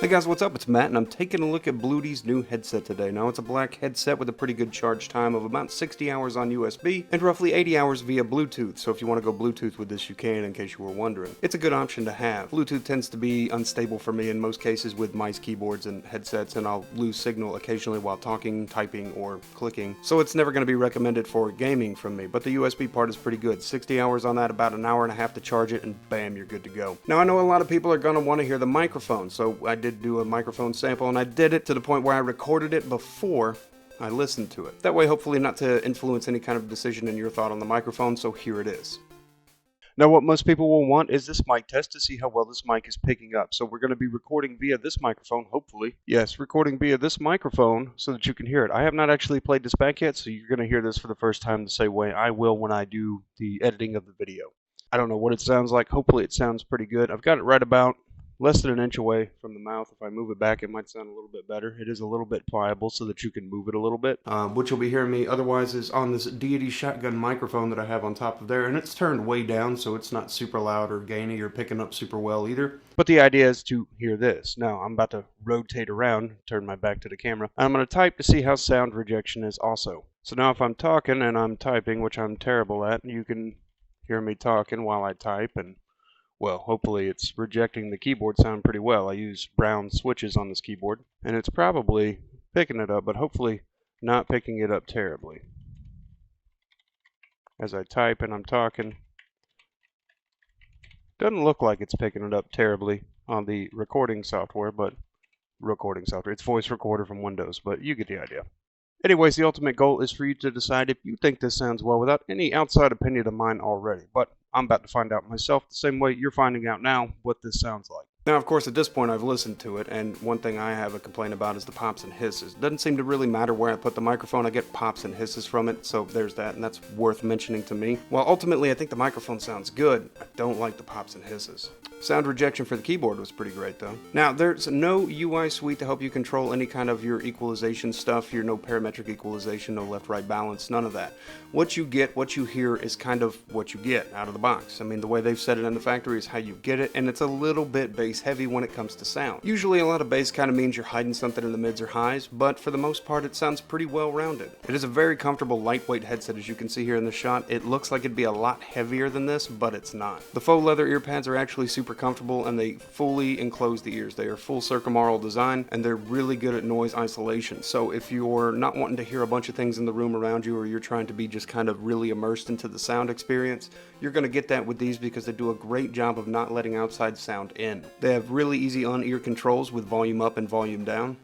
Hey guys, what's up? It's Matt, and I'm taking a look at Bluedee's new headset today. Now, it's a black headset with a pretty good charge time of about 60 hours on USB and roughly 80 hours via Bluetooth, so if you want to go Bluetooth with this, you can, in case you were wondering. It's a good option to have. Bluetooth tends to be unstable for me in most cases with mice, keyboards, and headsets, and I'll lose signal occasionally while talking, typing, or clicking, so it's never going to be recommended for gaming from me, but the USB part is pretty good. 60 hours on that, about an hour and a half to charge it, and bam, you're good to go. Now, I know a lot of people are going to want to hear the microphone, so I did do a microphone sample, and I did it to the point where I recorded it before I listened to it. That way, hopefully not to influence any kind of decision in your thought on the microphone, so here it is. Now, what most people will want is this mic test to see how well this mic is picking up. So we're going to be recording via this microphone, hopefully. Yes, recording via this microphone so that you can hear it. I have not actually played this back yet, so you're going to hear this for the first time the same way I will when I do the editing of the video. I don't know what it sounds like. Hopefully it sounds pretty good. I've got it right about less than an inch away from the mouth. If I move it back, it might sound a little bit better. It is a little bit pliable so that you can move it a little bit. What you'll be hearing me otherwise is on this Deity shotgun microphone that I have on top of there, and it's turned way down, so it's not super loud or gainy or picking up super well either. But the idea is to hear this. Now, I'm about to rotate around, turn my back to the camera, and I'm going to type to see how sound rejection is also. So now if I'm talking and I'm typing, which I'm terrible at, you can hear me talking while I type, and well, hopefully it's rejecting the keyboard sound pretty well. I use brown switches on this keyboard, and it's probably picking it up, but hopefully not picking it up terribly. As I type and I'm talking, doesn't look like it's picking it up terribly on the recording software, it's voice recorder from Windows, but you get the idea. Anyways, the ultimate goal is for you to decide if you think this sounds well without any outside opinion of mine already, but I'm about to find out myself the same way you're finding out now what this sounds like. Now, of course, at this point, I've listened to it, and one thing I have a complaint about is the pops and hisses. It doesn't seem to really matter where I put the microphone. I get pops and hisses from it, so there's that, and that's worth mentioning to me. While ultimately I think the microphone sounds good, I don't like the pops and hisses. Sound rejection for the keyboard was pretty great, though. Now, there's no UI suite to help you control any kind of your equalization stuff, no parametric equalization, no left-right balance, none of that. What you get, what you hear, is kind of what you get out of the box. I mean, the way they've set it in the factory is how you get it, and it's a little bit bass heavy when it comes to sound. Usually a lot of bass kind of means you're hiding something in the mids or highs, but for the most part it sounds pretty well rounded. It is a very comfortable lightweight headset, as you can see here in the shot. It looks like it'd be a lot heavier than this, but it's not. The faux leather ear pads are actually super comfortable, and they fully enclose the ears. They are full circumaural design, and they're really good at noise isolation. So if you're not wanting to hear a bunch of things in the room around you, or you're trying to be just kind of really immersed into the sound experience, you're going to get that with these because they do a great job of not letting outside sound in. They have really easy on-ear controls with volume up and volume down,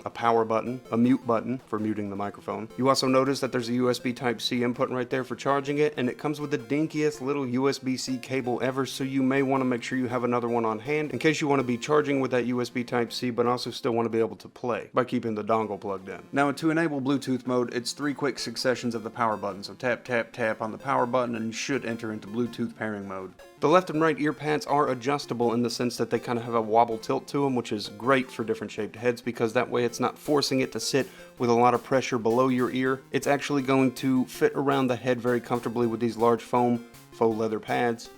a power button, a mute button for muting the microphone. You also notice that there's a USB Type-C input right there for charging it, and it comes with the dinkiest little USB-C cable ever, so you may want to make sure you have another one on hand in case you want to be charging with that USB Type-C but also still want to be able to play by keeping the dongle plugged in. Now, to enable Bluetooth mode, it's 3 quick successions of the power button, so tap, tap, tap on the power button and you should enter into Bluetooth pairing mode. The left and right ear pads are adjustable in the sense that they kind of have a wobble tilt to them, which is great for different shaped heads because that way it's not forcing it to sit with a lot of pressure below your ear. It's actually going to fit around the head very comfortably with these large foam faux leather pads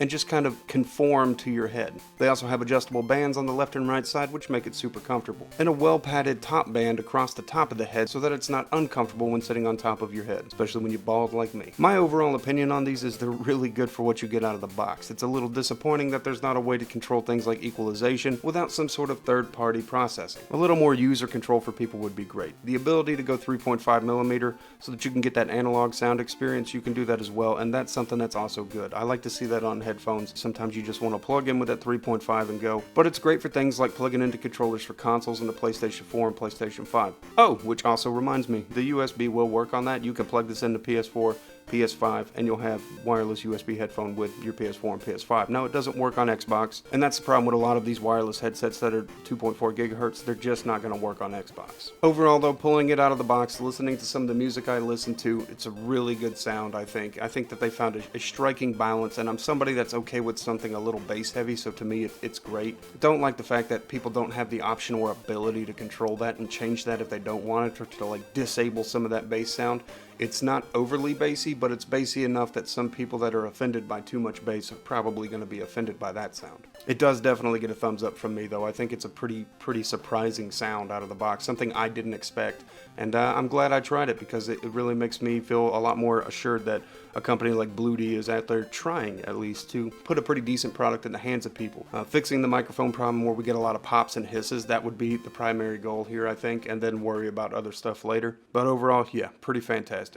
and just kind of conform to your head. They also have adjustable bands on the left and right side, which make it super comfortable, and a well-padded top band across the top of the head so that it's not uncomfortable when sitting on top of your head, especially when you're bald like me. My overall opinion on these is they're really good for what you get out of the box. It's a little disappointing that there's not a way to control things like equalization without some sort of third-party processing. A little more user control for people would be great. The ability to go 3.5mm so that you can get that analog sound experience, you can do that as well, and that's something that's also good. I like to see that on headphones. Sometimes you just want to plug in with that 3.5 and go, but it's great for things like plugging into controllers for consoles in the PlayStation 4 and PlayStation 5. Oh, which also reminds me, the USB will work on that. You can plug this into PS4, PS5, and you'll have wireless USB headphone with your PS4 and PS5. Now, it doesn't work on Xbox, and that's the problem with a lot of these wireless headsets that are 2.4 gigahertz. They're just not going to work on Xbox. Overall, though, pulling it out of the box, listening to some of the music I listen to, it's a really good sound, I think. I think that they found a striking balance, and I'm somebody that's okay with something a little bass heavy, so to me, it's great. I don't like the fact that people don't have the option or ability to control that and change that if they don't want it, or to like disable some of that bass sound. It's not overly bassy, but it's bassy enough that some people that are offended by too much bass are probably going to be offended by that sound. It does definitely get a thumbs up from me, though. I think it's a pretty surprising sound out of the box, something I didn't expect, and I'm glad I tried it because it really makes me feel a lot more assured that a company like Bluedee is out there trying, at least, to put a pretty decent product in the hands of people. Fixing the microphone problem where we get a lot of pops and hisses, that would be the primary goal here, I think, and then worry about other stuff later. But overall, yeah, pretty fantastic.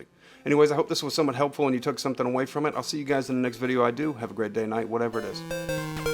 Anyways, I hope this was somewhat helpful and you took something away from it. I'll see you guys in the next video I do. Have a great day, night, whatever it is.